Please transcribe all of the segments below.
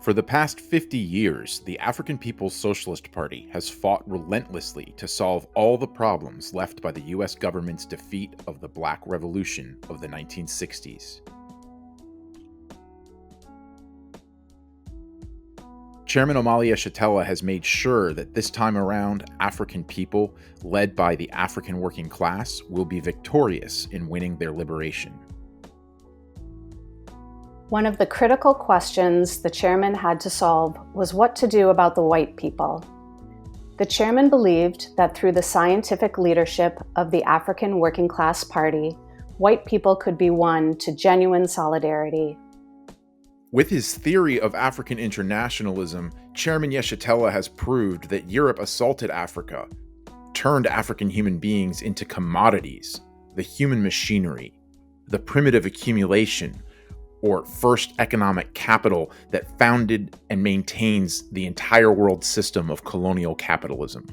For the past 50 years, the African People's Socialist Party has fought relentlessly to solve all the problems left by the US government's defeat of the Black Revolution of the 1960s. Chairman Omali Yehishtela has made sure that this time around, African people, led by the African working class, will be victorious in winning their liberation. One of the critical questions the chairman had to solve was what to do about the white people. The chairman believed that through the scientific leadership of the African Working Class Party, white people could be won to genuine solidarity. With his theory of African internationalism, Chairman Yehishtela has proved that Europe assaulted Africa, turned African human beings into commodities, the human machinery, the primitive accumulation, or first economic capital that founded and maintains the entire world system of colonial capitalism.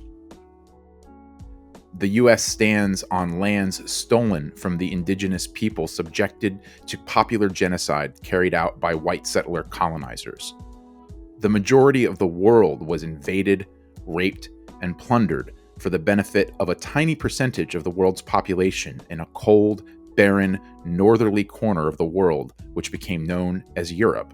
The US stands on lands stolen from the indigenous people subjected to popular genocide carried out by white settler colonizers. The majority of the world was invaded, raped, and plundered for the benefit of a tiny percentage of the world's population in a cold, barren, northerly corner of the world, which became known as Europe.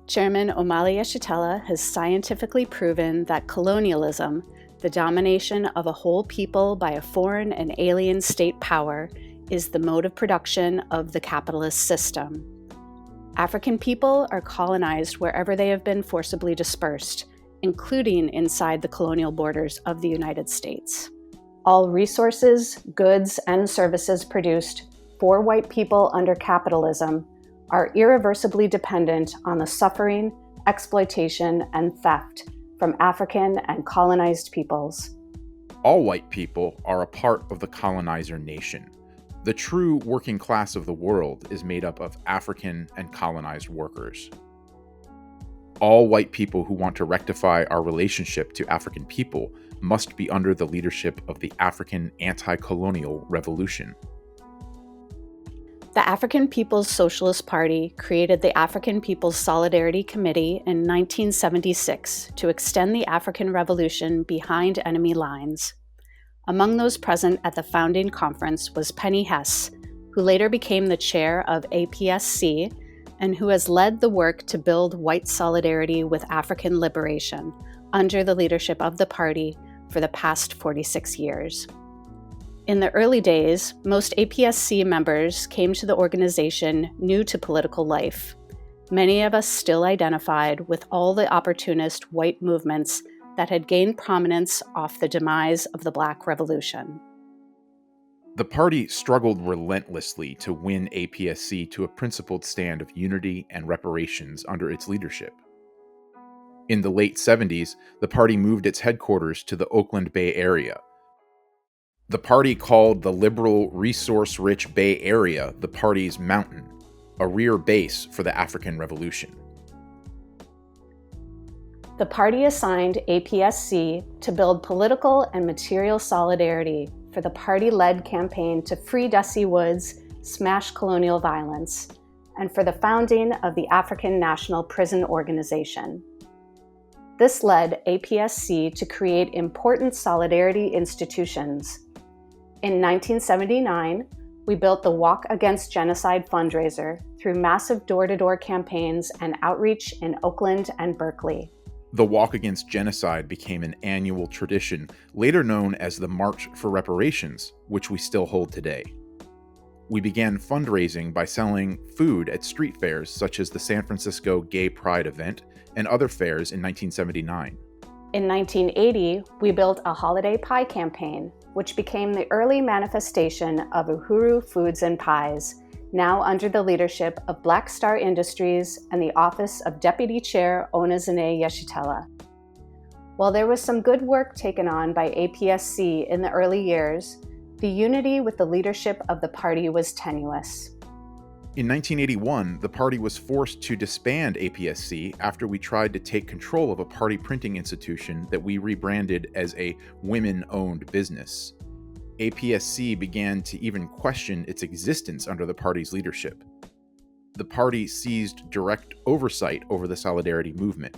Chairman Omali Yehishtela has scientifically proven that colonialism, the domination of a whole people by a foreign and alien state power, is the mode of production of the capitalist system. African people are colonized wherever they have been forcibly dispersed, including inside the colonial borders of the United States. All resources, goods, and services produced for white people under capitalism are irreversibly dependent on the suffering, exploitation, and theft from African and colonized peoples. All white people are a part of the colonizer nation. The true working class of the world is made up of African and colonized workers. All white people who want to rectify our relationship to African people must be under the leadership of the African anti-colonial revolution. The African People's Socialist Party created the African People's Solidarity Committee in 1976 to extend the African Revolution behind enemy lines. Among those present at the founding conference was Penny Hess, who later became the chair of APSC and who has led the work to build white solidarity with African liberation under the leadership of the party for the past 46 years. In the early days, most APSC members came to the organization new to political life. Many of us still identified with all the opportunist white movements that had gained prominence off the demise of the Black Revolution. The party struggled relentlessly to win APSC to a principled stand of unity and reparations under its leadership. In the late 70s, the party moved its headquarters to the Oakland Bay Area. The party called the liberal, resource-rich Bay Area the party's mountain, a rear base for the African Revolution. The party assigned APSC to build political and material solidarity for the party-led campaign to free Desi Woods, smash colonial violence, and for the founding of the African National Prison Organization. This led APSC to create important solidarity institutions. In 1979, we built the Walk Against Genocide fundraiser through massive door-to-door campaigns and outreach in Oakland and Berkeley. The Walk Against Genocide became an annual tradition, later known as the March for Reparations, which we still hold today. We began fundraising by selling food at street fairs such as the San Francisco Gay Pride event and other fairs in 1979. In 1980, we built a holiday pie campaign, which became the early manifestation of Uhuru Foods and Pies, now under the leadership of Black Star Industries and the Office of Deputy Chair Onezene Yehishtela. While there was some good work taken on by APSC in the early years, the unity with the leadership of the party was tenuous. In 1981, the party was forced to disband APSC after we tried to take control of a party printing institution that we rebranded as a women-owned business. APSC began to even question its existence under the party's leadership. the party seized direct oversight over the Solidarity movement.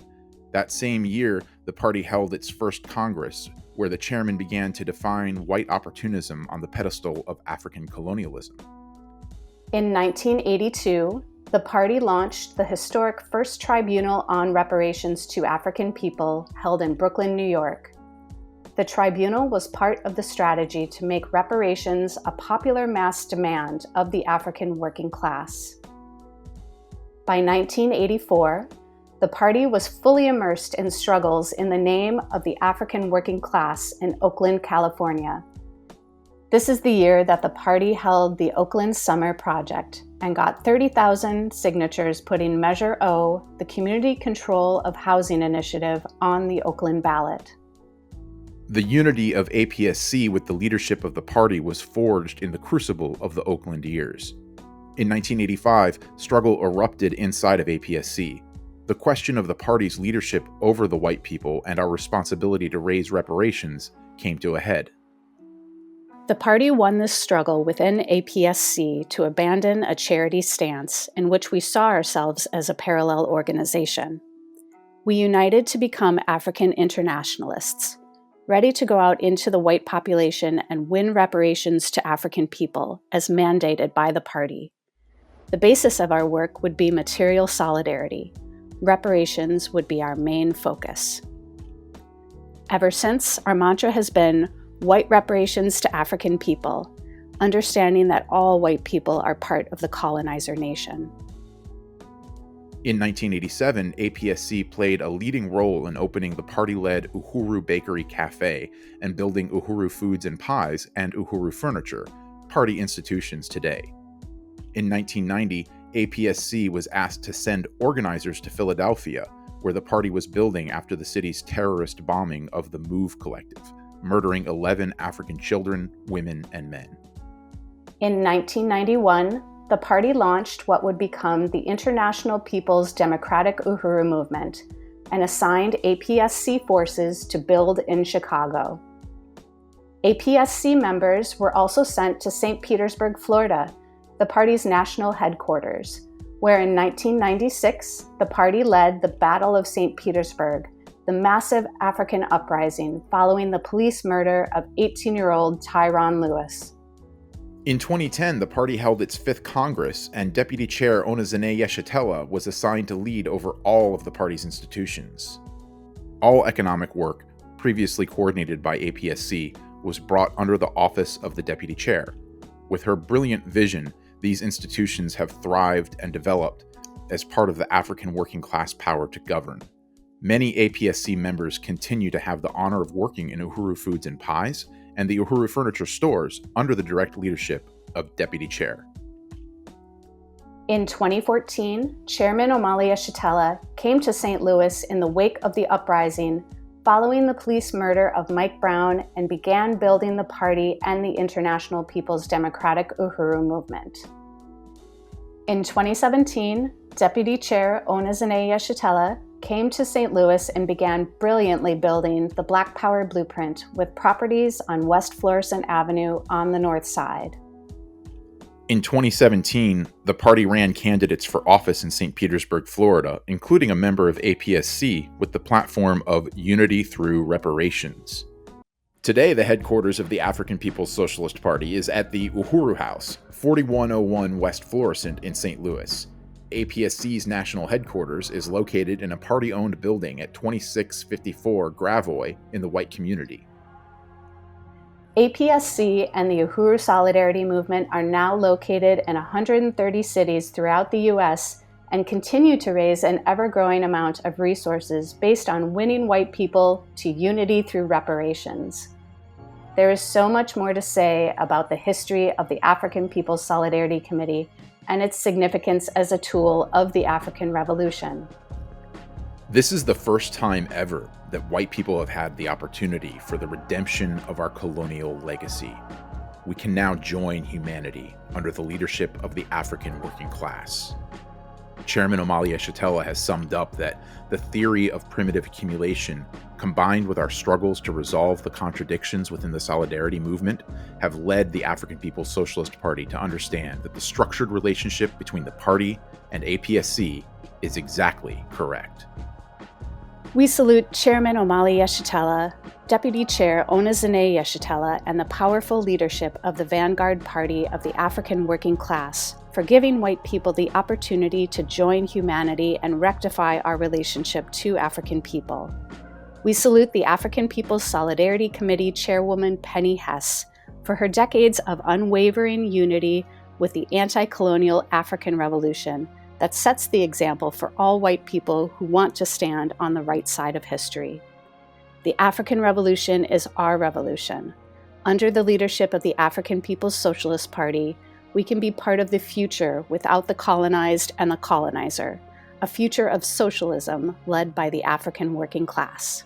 That same year, the party held its first Congress, where the chairman began to define white opportunism on the pedestal of African colonialism. In 1982, the party launched the historic First Tribunal on Reparations to African People, held in Brooklyn, New York. The tribunal was part of the strategy to make reparations a popular mass demand of the African working class. By 1984, the party was fully immersed in struggles in the name of the African working class in Oakland, California. This is the year that the party held the Oakland Summer Project and got 30,000 signatures putting Measure O, the Community Control of Housing Initiative, on the Oakland ballot. The unity of APSC with the leadership of the party was forged in the crucible of the Oakland years. In 1985, struggle erupted inside of APSC. The question of the party's leadership over the white people and our responsibility to raise reparations came to a head. The party won this struggle within APSC to abandon a charity stance in which we saw ourselves as a parallel organization. We united to become African internationalists, ready to go out into the white population and win reparations to African people, as mandated by the party. The basis of our work would be material solidarity. Reparations would be our main focus. Ever since, our mantra has been white reparations to African people, understanding that all white people are part of the colonizer nation. In 1987, APSC played a leading role in opening the party-led Uhuru Bakery Cafe and building Uhuru Foods and Pies and Uhuru Furniture, party institutions today. In 1990, APSC was asked to send organizers to Philadelphia, where the party was building after the city's terrorist bombing of the Move Collective, murdering 11 African children, women, and men. In 1991, the party launched what would become the International People's Democratic Uhuru Movement and assigned APSC forces to build in Chicago. APSC members were also sent to St. Petersburg, Florida, the party's national headquarters, where in 1996, the party led the Battle of St. Petersburg, the massive African uprising following the police murder of 18-year-old Tyron Lewis. In 2010, the party held its fifth Congress, and Deputy Chair Omali Yehishtela was assigned to lead over all of the party's institutions. All economic work, previously coordinated by APSC, was brought under the office of the Deputy Chair. With her brilliant vision, these institutions have thrived and developed as part of the African working class power to govern. Many APSC members continue to have the honor of working in Uhuru Foods and Pies and the Uhuru Furniture stores under the direct leadership of Deputy Chair. In 2014, Chairman Omali Yehishtela came to St. Louis in the wake of the uprising following the police murder of Mike Brown and began building the party and the International People's Democratic Uhuru Movement. In 2017, Deputy Chair Omali Yehishtela came to St. Louis and began brilliantly building the Black Power blueprint with properties on West Florissant Avenue on the north side. In 2017, the party ran candidates for office in St. Petersburg, Florida, including a member of APSC, with the platform of Unity Through Reparations. Today, the headquarters of the African People's Socialist Party is at the Uhuru House, 4101 West Florissant in St. Louis. APSC's national headquarters is located in a party-owned building at 2654 Gravois in the white community. APSC and the Uhuru Solidarity Movement are now located in 130 cities throughout the U.S. and continue to raise an ever-growing amount of resources based on winning white people to unity through reparations. There is so much more to say about the history of the African People's Solidarity Committee and its significance as a tool of the African Revolution. This is the first time ever that white people have had the opportunity for the redemption of our colonial legacy. We can now join humanity under the leadership of the African working class. Chairman Omali Yehishtela has summed up that the theory of primitive accumulation, combined with our struggles to resolve the contradictions within the Solidarity movement, have led the African People's Socialist Party to understand that the structured relationship between the party and APSC is exactly correct. We salute Chairman Omali Yehishtela, Deputy Chair Onezene Yehishtela, and the powerful leadership of the Vanguard Party of the African Working Class for giving white people the opportunity to join humanity and rectify our relationship to African people. We salute the African People's Solidarity Committee Chairwoman Penny Hess for her decades of unwavering unity with the anti-colonial African Revolution that sets the example for all white people who want to stand on the right side of history. The African Revolution is our revolution. Under the leadership of the African People's Socialist Party, we can be part of the future without the colonized and the colonizer, a future of socialism led by the African working class.